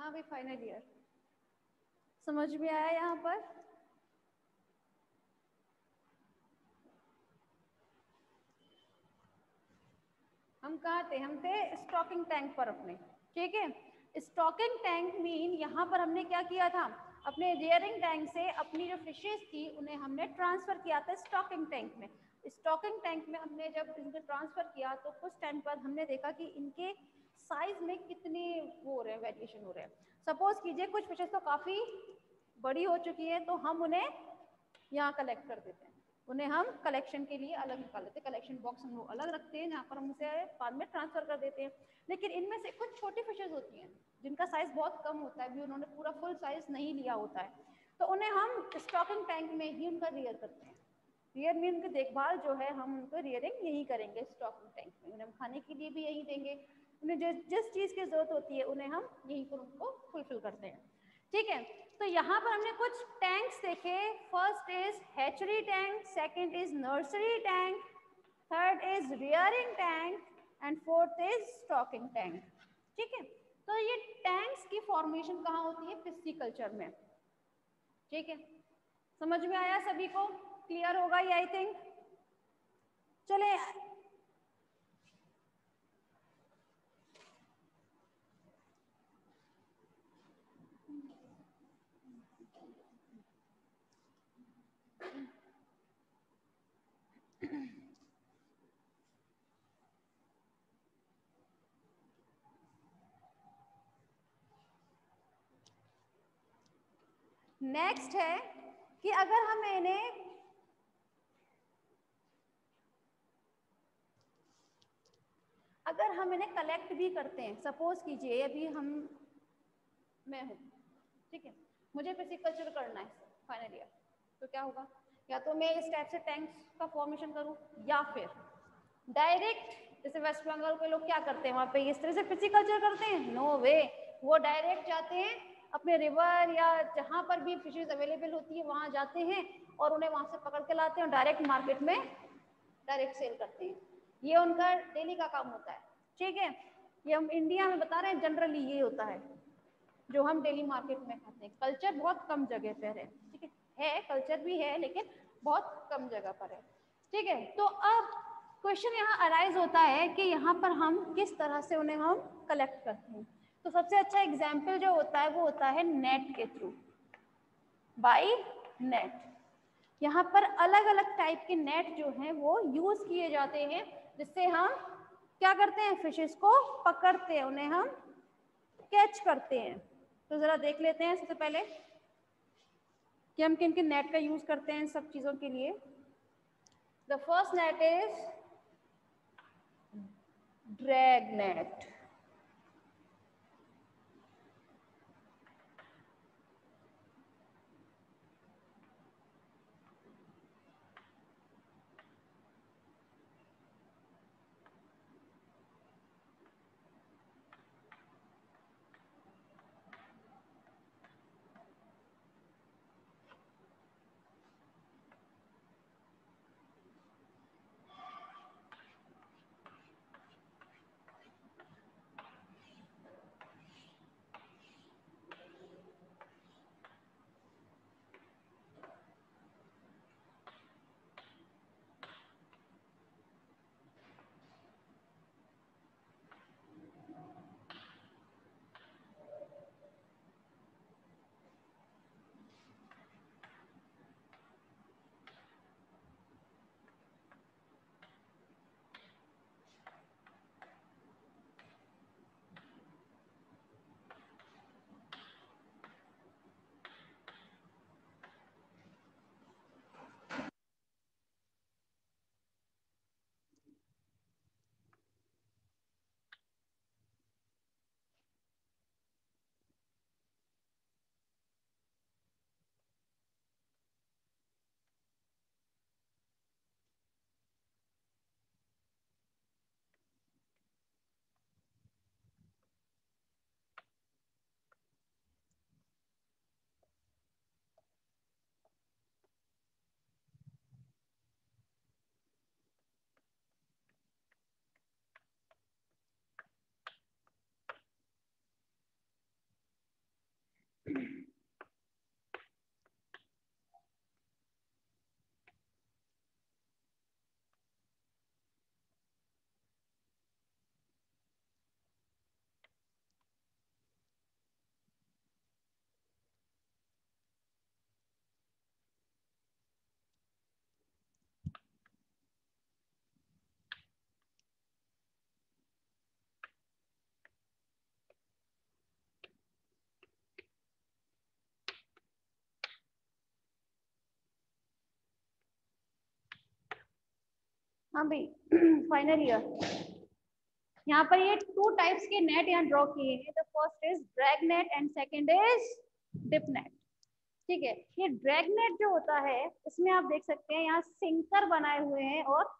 हाँ भाई final year, समझ में आया यहाँ पर? हम कहाँ थे? हम थे स्टॉकिंग टैंक पर अपने, ठीक है। स्टॉकिंग टैंक मीन यहाँ पर हमने क्या किया था, अपने रियरिंग टैंक से अपनी जो फिशेस थी उन्हें हमने ट्रांसफर किया था स्टॉकिंग टैंक में। स्टॉकिंग टैंक में हमने जब इनको ट्रांसफर किया तो कुछ टाइम बाद हमने देखा कि इनके साइज में कितने वो हो रहे हैं, वेरिएशन हो रहे हैं। सपोज कीजिए कुछ फिशेस तो काफी बड़ी हो चुकी है तो हम उन्हें यहाँ कलेक्ट कर देते हैं, उन्हें हम कलेक्शन के लिए अलग निकाल देते हैं, कलेक्शन बॉक्स हम लोग अलग रखते हैं जहाँ पर हम उसे बाद में ट्रांसफर कर देते हैं। लेकिन इनमें से कुछ छोटी फिशेज होती हैं जिनका साइज बहुत कम होता है, भी उन्होंने पूरा फुल साइज नहीं लिया होता है, तो उन्हें हम स्टॉकिंग टैंक में ही उनका रियर करते हैं। रियर में उनकी देखभाल जो है हम उनको रियरिंग यही करेंगे स्टॉकिंग टैंक में, उन्हें हम खाने के लिए भी यही देंगे, उन्हें जिस चीज़ की जरूरत होती है उन्हें हम यहीं पर उनको फुलफिल करते हैं, ठीक है। तो यहाँ पर हमने कुछ टैंक्स देखे, first is hatchery tank, second is nursery tank, third is rearing tank and fourth is stocking tank, ठीक है। तो ये टैंक्स की फॉर्मेशन कहाँ होती है? पिस्सीकल्चर में, ठीक है। समझ में आया सभी को? क्लियर होगा ये आई थिंक। चले नेक्स्ट है कि अगर हम इन्हें कलेक्ट भी करते हैं, सपोज कीजिए अभी मैं हूँ, ठीक है, मुझे पिस्सीकल्चर करना है फाइनल ईयर, तो क्या होगा, या तो मैं इस टाइप से टैंक्स का फॉर्मेशन करूँ या फिर डायरेक्ट, जैसे वेस्ट बंगाल के लोग क्या करते हैं वहाँ पे इस तरह से पिस्सीकल्चर करते हैं, नो वे, वो डायरेक्ट जाते हैं अपने रिवर या जहाँ पर भी फिशेज अवेलेबल होती है वहाँ जाते हैं और उन्हें वहाँ से पकड़ के लाते हैं और डायरेक्ट मार्केट में डायरेक्ट सेल करते हैं, ये उनका डेली का काम होता है, ठीक है। ये हम इंडिया में बता रहे हैं, जनरली ये होता है जो हम डेली मार्केट में खाते हैं। कल्चर बहुत कम जगह पर है, ठीक है कल्चर भी है लेकिन बहुत कम जगह पर है, ठीक है। तो अब क्वेश्चन यहाँ अराइज होता है कि यहाँ पर हम किस तरह से उन्हें हम कलेक्ट करते हैं। तो सबसे अच्छा एग्जाम्पल जो होता है वो होता है नेट के थ्रू, बाई नेट। यहाँ पर अलग अलग टाइप के नेट जो हैं वो यूज किए जाते हैं, जिससे हम क्या करते हैं, फिशेस को पकड़ते हैं, उन्हें हम कैच करते हैं। तो जरा देख लेते हैं सबसे पहले कि हम किन किन नेट का यूज करते हैं सब चीजों के लिए। The first net is drag net, हाँ भाई फाइनल ईयर। यहाँ पर ये 2 टाइप्स के नेट यहाँ ड्रॉ किए हैं। The first is drag net and second is dip net. ठीक है, ये ड्रैग नेट जो होता है इसमें आप देख सकते हैं यहाँ सिंकर बनाए हुए हैं और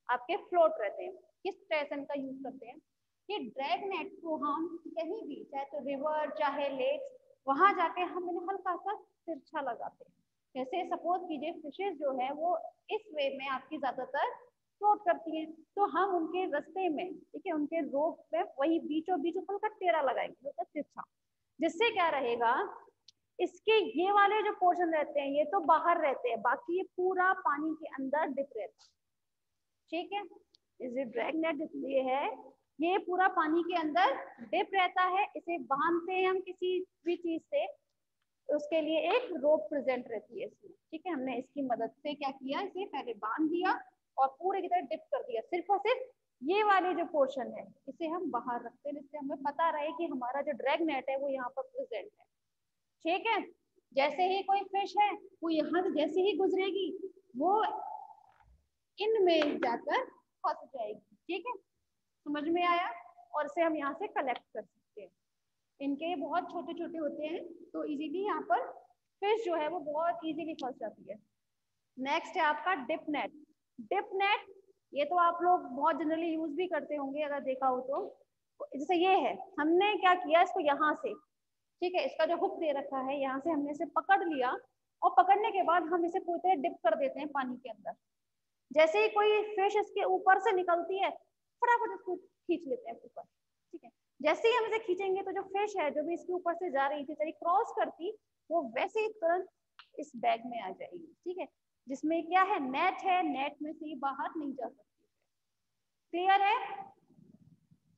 आपके फ्लोट रहते हैं। किस तरह का यूज करते हैं, ये ड्रैग नेट को हम कहीं भी, चाहे तो रिवर चाहे लेक, वहां जाके हम इन्हें हल्का सा तिरछा लगाते हैं। जैसे सपोज कीजिए फिशेज जो है वो इस वे में आपकी ज्यादातर फ्लोट करती हैं, तो हम उनके रास्ते में, ठीक है, उनके रोप पे वही बीचों बीच हल्का टेढ़ा लगाएंगे, होता तिरछा, जिससे क्या रहेगा, इसके ये वाले जो पोर्शन रहते हैं ये तो बाहर रहते हैं, बाकी ये पूरा पानी के अंदर डिप रहता है। ठीक है, इसे ड्रैग नेट इसलिए है, ये पूरा पानी के अंदर डिप रहता है। इसे बांधते हैं हम किसी भी चीज से, उसके लिए एक रोप प्रेजेंट रहती है इसमें। ठीक है, हमने इसकी मदद से क्या किया, इसे पहले बांध दिया और पूरे की तरह डिप कर दिया। सिर्फ और सिर्फ ये वाले जो पोर्शन है इसे हम बाहर रखते हैं, जिससे हमें पता रहे कि हमारा जो ड्रैग नेट है वो यहाँ पर प्रेजेंट है। ठीक है, जैसे ही कोई फिश है वो यहाँ से जैसे ही गुजरेगी वो इनमें जाकर फंस जाएगी। ठीक है, समझ में आया। और इसे हम यहाँ से कलेक्ट कर सकते हैं। इनके बहुत छोटे छोटे होते हैं तो इजीली यहाँ पर फिश जो है वो बहुत इजीली फंस जाती है। नेक्स्ट है आपका डिप नेट। डिप नेट ये तो आप लोग बहुत जनरली यूज भी करते होंगे अगर देखा हो तो। जैसे ये है, हमने क्या किया, इसको यहाँ से, ठीक है, इसका जो हुक दे रखा है यहाँ से हमने इसे पकड़ लिया और पकड़ने के बाद हम इसे पूरी तरह डिप कर देते हैं पानी के अंदर। जैसे ही कोई फिश इसके ऊपर से निकलती है फटाफट इसको खींच लेते हैं ऊपर। ठीक है, जैसे ही हम इसे खींचेंगे तो जो फिश है जो भी इसके ऊपर से जा रही थी, चलिए क्रॉस करती, वो वैसे ही तुरंत इस बैग में आ जाएगी। ठीक है, जिसमें क्या है, नेट है, नेट में से बाहर नहीं जा सकती। क्लियर है,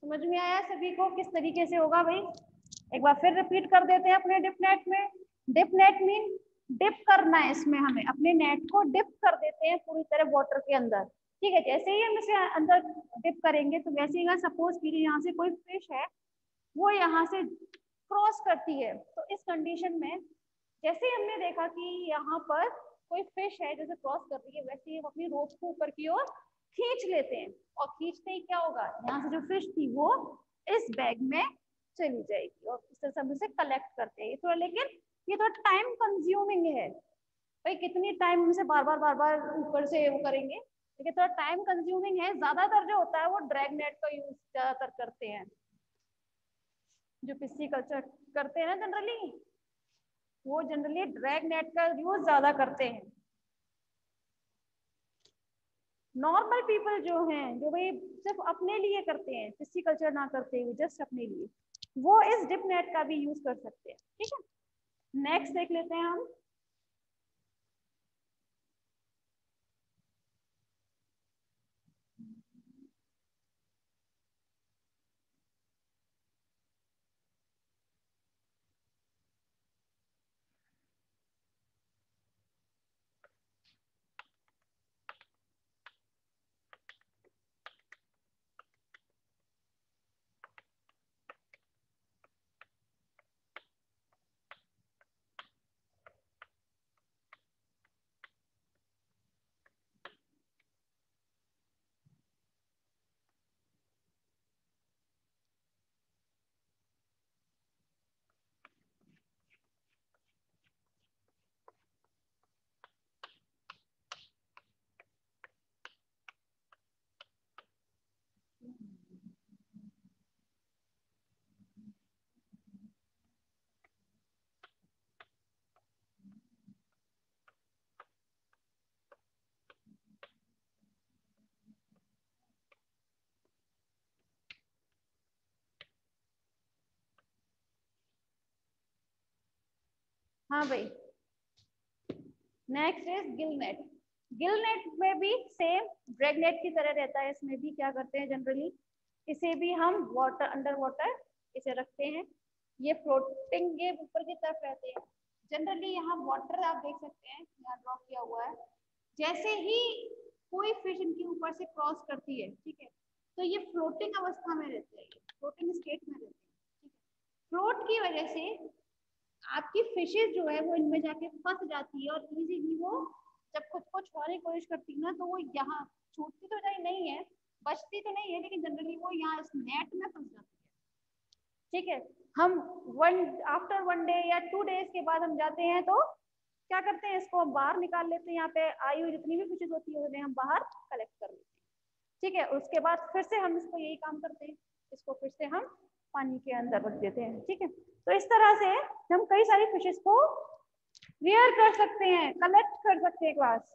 समझ में आया सभी को किस तरीके से होगा भाई? एक बार फिर रिपीट कर देते हैं अपने डिप नेट में। डिप नेट मीन डिप करना है, इसमें हमें अपने नेट को डिप कर देते हैं पूरी तरह वाटर के अंदर। ठीक है, जैसे ही हम इसे अंदर डिप करेंगे तो वैसे ही सपोज कीजिए यहाँ से कोई फिश है वो यहाँ से क्रॉस करती है, तो इस कंडीशन में जैसे ही हमने देखा कि यहाँ पर कोई फिश है जैसे क्रॉस कर रही है, वैसे ही हम अपनी रोप को ऊपर की ओर खींच लेते हैं और खींचते ही क्या होगा, यहाँ से जो फिश थी वो इस बैग में चली जाएगी और इस तरह से हम इसे कलेक्ट करते हैं। थोड़ा, लेकिन ये थोड़ा टाइम कंज्यूमिंग है भाई, कितनी टाइम से बार बार ऊपर से वो करेंगे, लेकिन थोड़ा टाइम कंज्यूमिंग है। ज्यादातर जो होता है वो ड्रैग नेट का यूज ज्यादातर करते हैं, जो पिस्सी कल्चर करते हैं ना जनरली, वो जनरली ड्रैग नेट का यूज ज्यादा करते हैं। नॉर्मल पीपल जो हैं, जो भाई सिर्फ अपने लिए करते हैं, पिस्सी कल्चर ना करते हुए जस्ट अपने लिए, वो इस डिप नेट का भी यूज कर सकते हैं। ठीक है, नेक्स्ट देख लेते हैं हम। हाँ भाई, next is Gill net. Gill net में भी सेम ड्रैग नेट की तरह रहता है। इसमें भी क्या करते हैं जनरली, इसे भी हम वाटर, अंडर वाटर इसे रखते हैं, ये फ्लोटिंग के ऊपर की तरफ रहते हैं। जनरली यहाँ वाटर आप देख सकते हैं, यहाँ ड्रॉ किया हुआ है। जैसे ही कोई फिश इनके ऊपर से क्रॉस करती है, ठीक है, तो ये फ्लोटिंग अवस्था में रहते हैं, फ्लोटिंग स्टेट में रहते हैं। ठीक है, फ्लोट की वजह से आपकी फिशेज जो है वो इनमें जाके फंस जाती है और इजीली वो जब खुद को छुपाने की कोशिश करती है ना तो वो यहाँ छूटती तो नहीं है, बचती तो नहीं है, लेकिन जनरली वो यहाँ इस नेट में फंस जाती है। ठीक है, हम आफ्टर 1 डे या 2 डेज के बाद हम जाते हैं तो क्या करते हैं, इसको हम बाहर निकाल लेते हैं, यहाँ पे आई हुई जितनी भी फिशेज होती है उन्हें हम बाहर कलेक्ट कर लेते हैं। ठीक है, उसके बाद फिर से हम इसको यही काम करते हैं, इसको फिर से हम पानी के अंदर रख देते हैं। ठीक है, तो इस तरह से हम कई सारी फिशेज को रियर कर सकते हैं, कलेक्ट कर सकते हैं क्लास।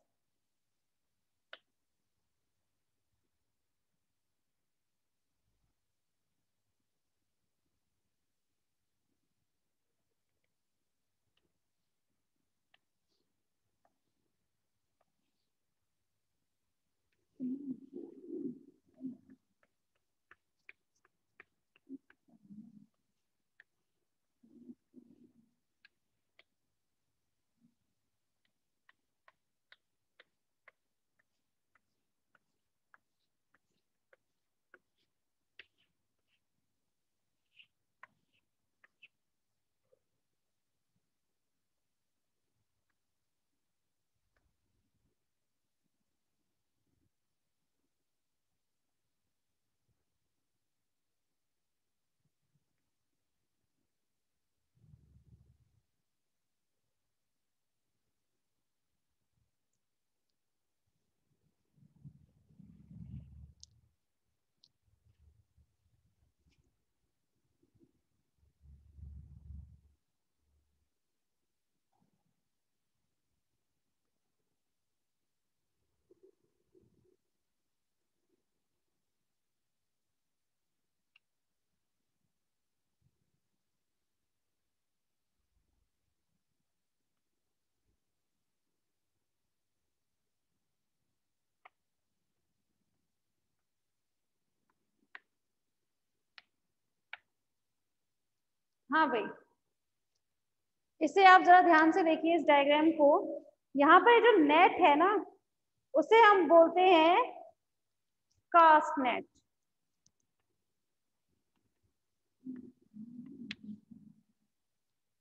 हाँ भाई, इसे आप जरा ध्यान से देखिए इस डायग्राम को। यहाँ पर जो नेट है ना उसे हम बोलते हैं कास्ट नेट।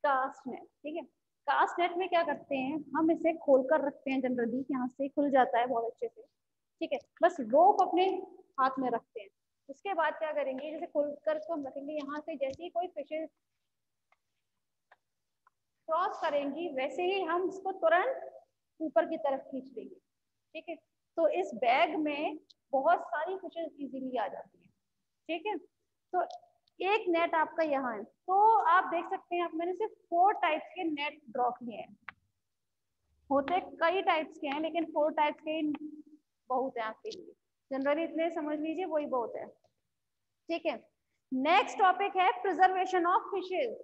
कास्ट नेट, ठीक है। कास्ट नेट में क्या करते हैं, हम इसे खोल कर रखते हैं, जनरली यहाँ से खुल जाता है बहुत अच्छे से। ठीक है, बस रोप अपने हाथ में रखते हैं। उसके बाद क्या करेंगे, जैसे खोल कर इसको हम रखेंगे, यहाँ से जैसे ही कोई फिशेज क्रॉस करेंगी वैसे ही हम इसको तुरंत ऊपर की तरफ खींच देंगे। ठीक है, तो इस बैग में बहुत सारी फिशेज इजीली आ जाती है। ठीक है, तो एक नेट आपका यहाँ है, तो आप देख सकते हैं, आप मैंने सिर्फ 4 टाइप्स के नेट ड्रॉ किए हैं। होते कई टाइप्स के हैं लेकिन 4 टाइप्स के बहुत है आपके लिए, जनरली इतने समझ लीजिए वही बहुत है। ठीक है, नेक्स्ट टॉपिक है preservation of fishes.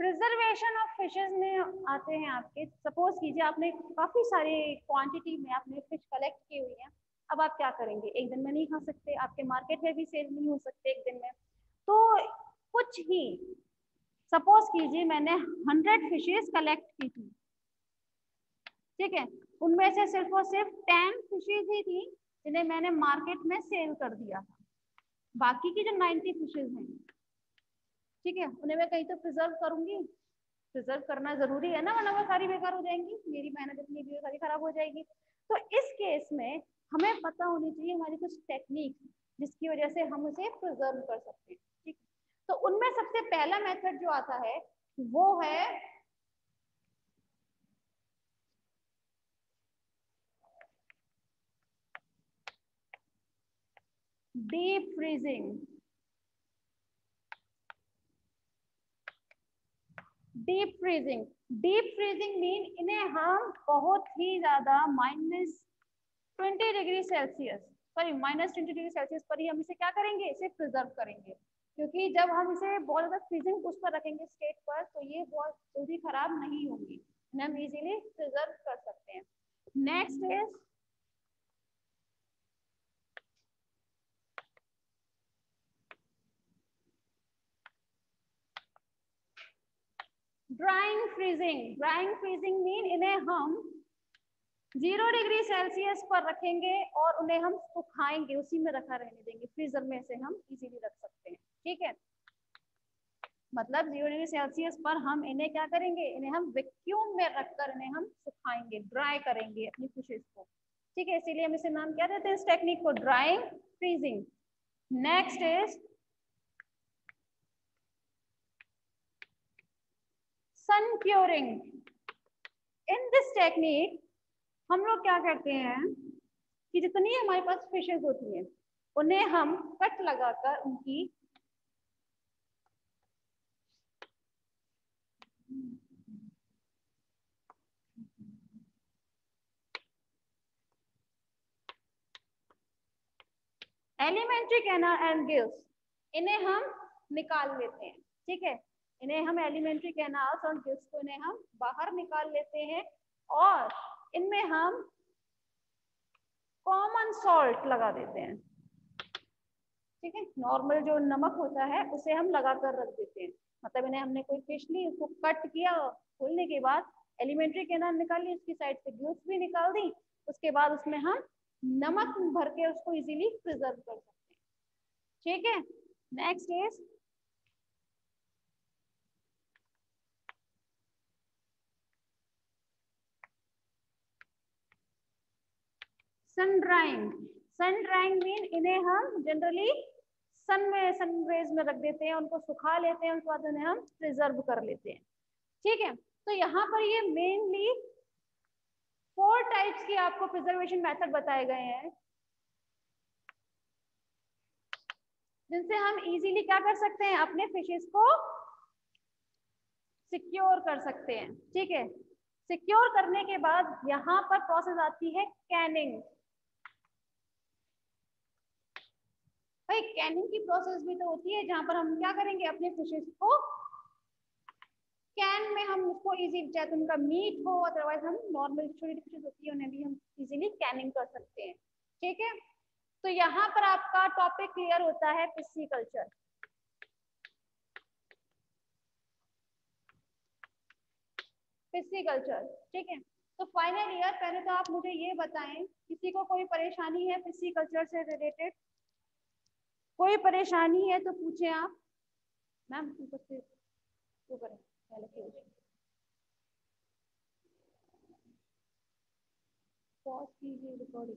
Preservation of fishes में आते हैं आपके, सपोज कीजिए आपने काफी सारे क्वांटिटी में आपने फिश कलेक्ट की हुई है। अब आप क्या करेंगे, एक दिन में नहीं खा सकते, आपके मार्केट में भी सेल नहीं हो सकते एक दिन में, तो कुछ ही, सपोज कीजिए मैंने 100 फिशेज कलेक्ट की थी। ठीक है, उनमें से सिर्फ और सिर्फ 10 फिशेज ही थी जिन्हें मैंने मार्केट में सेल कर दिया था। बाकी की जो 90 फिशेज हैं, ठीक है, उन्हें मैं कहीं तो प्रिजर्व करूंगी, प्रिजर्व करना जरूरी है ना, वरना वो सारी बेकार हो जाएंगी, मेरी मेहनत इतनी भी सारी खराब हो जाएगी। तो इस केस में हमें पता होनी चाहिए हमारी कुछ टेक्निक जिसकी वजह से हम उसे प्रिजर्व कर सकते हैं। ठीक, तो उनमें सबसे पहला मेथड जो आता है वो है deep freezing. Deep freezing, deep freezing mean इन्हें हम बहुत ही ज्यादा -20 degree Celsius, sorry -20 degree Celsius पर ही हम इसे क्या करेंगे, इसे प्रिजर्व करेंगे। क्योंकि जब हम इसे बहुत ज्यादा फ्रीजिंग उस पर रखेंगे स्टेट पर, तो ये बहुत जल्दी खराब नहीं होंगी, इन्हें हम इजीली प्रिजर्व कर सकते हैं। Next is drawing freezing, drawing freezing mean इन्हें हम 0 डिग्री सेल्सियस पर रखेंगे और उन्हें हम सुखाएंगे, उसी में रखा रहने देंगे, फ्रीजर में से हम इजीली रख सकते हैं, ठीक है। मतलब 0 डिग्री सेल्सियस पर हम इन्हें क्या करेंगे, इन्हें हम वैक्यूम में रखकर इन्हें हम सुखाएंगे, ड्राई करेंगे अपनी फिशेस को, ठीक है। इसीलिए हम इसे नाम क्या देते हैं इस टेक्निक को, drying freezing. Next is sun curing. In this technique हम लोग क्या करते हैं कि जितनी हमारे पास फिशेस होती हैं उन्हें हम कट लगाकर उनकी एलिमेंट्री कैनाल एंड गिल्स, इन्हें हम निकाल लेते हैं, ठीक है। इन्हें हम एलिमेंट्री कैनाल्स और गिल्स को इन्हें हम बाहर निकाल लेते हैं और इनमें हम कॉमन सॉल्ट लगा देते हैं, ठीक है। नॉर्मल जो नमक होता है उसे हम लगा कर रख देते हैं। मतलब इन्हें हमने कोई फिश ली, उसको कट किया, खोलने के बाद एलिमेंट्री कैनाल निकाली, उसकी साइड से गिल्स भी निकाल दी, उसके बाद उसमें हम नमक भर के उसको इजीली प्रिजर्व कर सकते हैं, ठीक है। Next is sun drying. Sun drying mean इन्हें हम जनरली सन में, सन रेज में रख देते हैं, उनको सुखा लेते हैं, उसके बाद उन्हें हम प्रिजर्व कर लेते हैं, ठीक है। तो यहाँ पर ये मेनली 4 टाइप्स की आपको प्रिजर्वेशन मेथड बताए गए हैं जिनसे हम इजीली क्या कर सकते हैं, अपने फिशेस को सिक्योर कर सकते हैं, ठीक है। सिक्योर करने के बाद यहाँ पर प्रोसेस आती है कैनिंग। भाई कैनिंग की प्रोसेस भी तो होती है जहां पर हम क्या करेंगे, अपने फिशेस को कैन में हम उसको इजी, चाहे तो उनका मीट हो, अदरवाइज हम नॉर्मल छोटी फिशेस होती है उन्हें भी हम इजीली कैनिंग कर सकते हैं, ठीक है। तो यहाँ पर आपका टॉपिक क्लियर होता है पिस्सीकल्चर। पिस्सीकल्चर, ठीक है। तो फाइनल ईयर, पहले तो आप मुझे ये बताएं, किसी को कोई परेशानी है पिस्सीकल्चर से रिलेटेड? कोई परेशानी है तो पूछें आप। मैम ऊपर से वो करें पहले, पॉज कीजिए रिकॉर्डिंग।